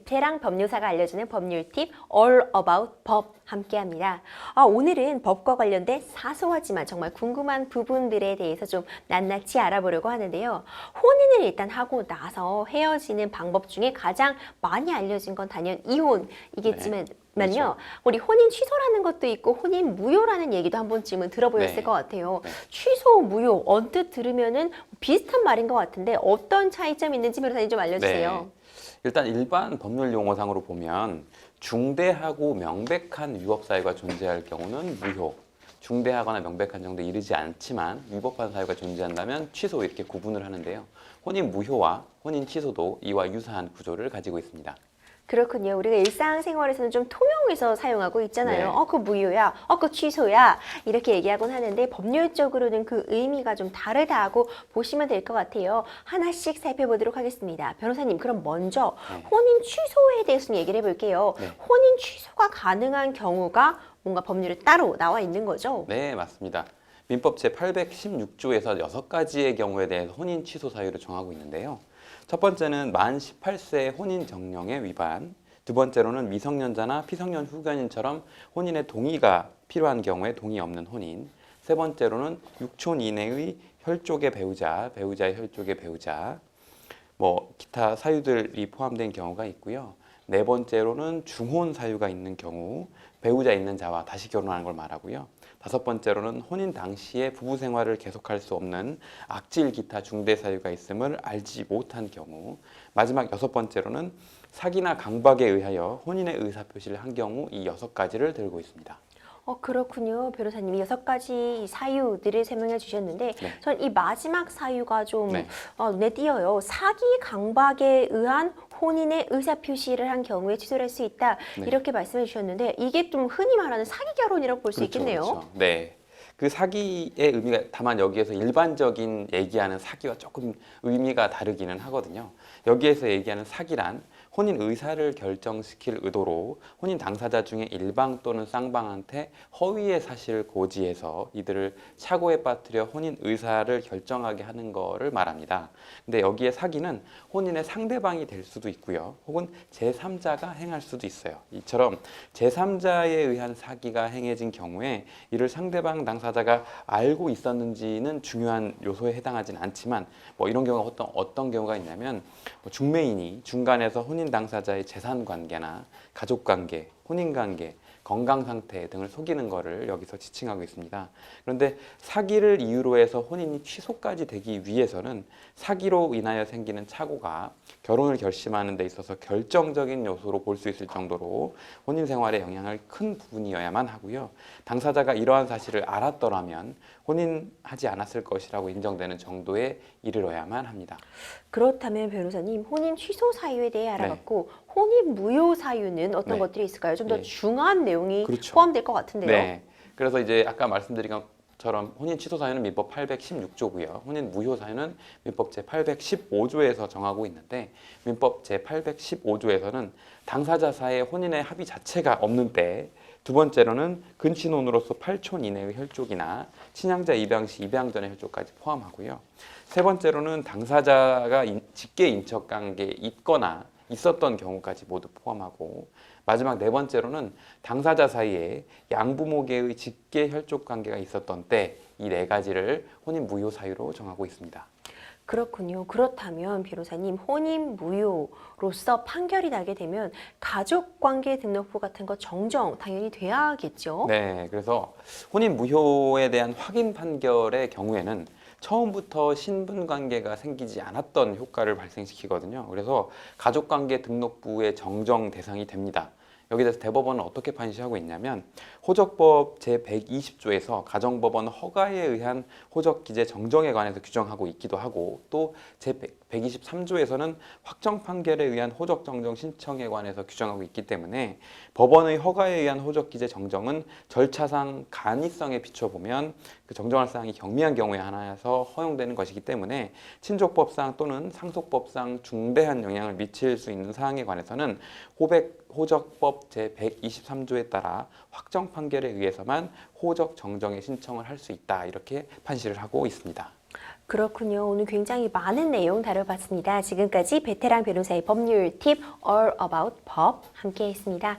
베테랑 법률사가 알려주는 법률 팁 All About 법 함께합니다. 오늘은 법과 관련된 사소하지만 정말 궁금한 부분들에 대해서 좀 낱낱이 알아보려고 하는데요. 혼인을 일단 하고 나서 헤어지는 방법 중에 가장 많이 알려진 건 단연 이혼이겠지만 그렇죠. 우리 혼인 취소라는 것도 있고 혼인 무효라는 얘기도 한 번쯤은 들어보셨을 네. 것 같아요. 네. 취소, 무효 언뜻 들으면은 비슷한 말인 것 같은데 어떤 차이점이 있는지 변호사님 좀 알려주세요. 네. 일단 일반 법률 용어상으로 보면 중대하고 명백한 위법 사유가 존재할 경우는 무효, 중대하거나 명백한 정도에 이르지 않지만 위법한 사유가 존재한다면 취소 이렇게 구분을 하는데요. 혼인 무효와 혼인 취소도 이와 유사한 구조를 가지고 있습니다. 그렇군요. 우리가 일상생활에서는 좀 통용해서 사용하고 있잖아요. 네. 그 무효야, 그 취소야 이렇게 얘기하곤 하는데 법률적으로는 그 의미가 좀 다르다고 보시면 될 것 같아요. 하나씩 살펴보도록 하겠습니다. 변호사님, 그럼 먼저 혼인 취소에 대해서 좀 얘기를 해볼게요. 네. 혼인 취소가 가능한 경우가 뭔가 법률에 따로 나와 있는 거죠? 네, 맞습니다. 민법 제816조에서 6가지의 경우에 대해서 혼인 취소 사유를 정하고 있는데요. 첫 번째는 만 18세 혼인 정령의 위반, 두 번째로는 미성년자나 피성년 후견인처럼 혼인의 동의가 필요한 경우에 동의 없는 혼인, 세 번째로는 6촌 이내의 혈족의 배우자, 배우자의 혈족의 배우자, 기타 사유들이 포함된 경우가 있고요. 네 번째로는 중혼 사유가 있는 경우, 배우자 있는 자와 다시 결혼하는 걸 말하고요. 다섯 번째로는 혼인 당시에 부부 생활을 계속할 수 없는 악질 기타 중대 사유가 있음을 알지 못한 경우, 마지막 여섯 번째로는 사기나 강박에 의하여 혼인의 의사 표시를 한 경우, 이 6가지를 들고 있습니다. 그렇군요. 변호사님이 6가지 사유들을 설명해 주셨는데 전 이 마지막 사유가 좀 눈에 띄어요. 사기 강박에 의한 혼인의 의사표시를 한 경우에 취소를 할 수 있다. 이렇게 말씀해 주셨는데 이게 좀 흔히 말하는 사기 결혼이라고 볼 수 있겠네요. 그렇죠. 네. 그 사기의 의미가 다만 여기에서 일반적인 얘기하는 사기와 조금 의미가 다르기는 하거든요. 여기에서 얘기하는 사기란 혼인 의사를 결정시킬 의도로 혼인 당사자 중에 일방 또는 쌍방한테 허위의 사실을 고지해서 이들을 착오에 빠뜨려 혼인 의사를 결정하게 하는 거를 말합니다. 근데 여기에 사기는 혼인의 상대방이 될 수도 있고요. 혹은 제3자가 행할 수도 있어요. 이처럼 제3자에 의한 사기가 행해진 경우에 이를 상대방 당사자가 알고 있었는지는 중요한 요소에 해당하지는 않지만 이런 경우가 어떤 경우가 있냐면 중매인이 중간에서 혼인 당사자의 재산 관계나 가족 관계, 혼인 관계, 건강 상태 등을 속이는 것을 여기서 지칭하고 있습니다. 그런데 사기를 이유로 해서 혼인이 취소까지 되기 위해서는 사기로 인하여 생기는 착오가 결혼을 결심하는 데 있어서 결정적인 요소로 볼 수 있을 정도로 혼인 생활에 영향을 큰 부분이어야만 하고요. 당사자가 이러한 사실을 알았더라면 혼인하지 않았을 것이라고 인정되는 정도에 이르러야만 합니다. 그렇다면 변호사님, 혼인 취소 사유에 대해 알아봤고 혼인 무효 사유는 어떤 것들이 있을까요? 좀 더 중요한 내용이 포함될 것 같은데요. 네. 그래서 이제 아까 말씀드린 것처럼 혼인 취소 사유는 민법 816조고요. 혼인 무효 사유는 민법 제815조에서 정하고 있는데 민법 제815조에서는 당사자 사이의 혼인의 합의 자체가 없는 때, 두 번째로는 근친혼으로서 8촌 이내의 혈족이나 친양자 입양 시 입양 전의 혈족까지 포함하고요. 세 번째로는 당사자가 직계 인척 관계에 있거나 있었던 경우까지 모두 포함하고, 마지막 네 번째로는 당사자 사이에 양부모계의 직계 혈족 관계가 있었던 때, 이 네 가지를 혼인 무효 사유로 정하고 있습니다. 그렇군요. 그렇다면 변호사님, 혼인 무효로서 판결이 나게 되면 가족관계 등록부 같은 거 정정 당연히 돼야겠죠? 네, 그래서 혼인 무효에 대한 확인 판결의 경우에는 처음부터 신분관계가 생기지 않았던 효과를 발생시키거든요. 그래서 가족관계 등록부의 정정 대상이 됩니다. 여기에 대해서 대법원은 어떻게 판시하고 있냐면 호적법 제120조에서 가정법원 허가에 의한 호적기재 정정에 관해서 규정하고 있기도 하고, 또 제123조에서는 확정 판결에 의한 호적 정정 신청에 관해서 규정하고 있기 때문에 법원의 허가에 의한 호적기재 정정은 절차상 간이성에 비춰보면 그 정정할 사항이 경미한 경우에 하나여서 허용되는 것이기 때문에 친족법상 또는 상속법상 중대한 영향을 미칠 수 있는 사항에 관해서는 호적법 제123조에 따라 확정 판결에 의해서만 호적 정정의 신청을 할 수 있다, 이렇게 판시를 하고 있습니다. 그렇군요. 오늘 굉장히 많은 내용 다뤄봤습니다. 지금까지 베테랑 변호사의 법률 팁 All About 법 함께 했습니다.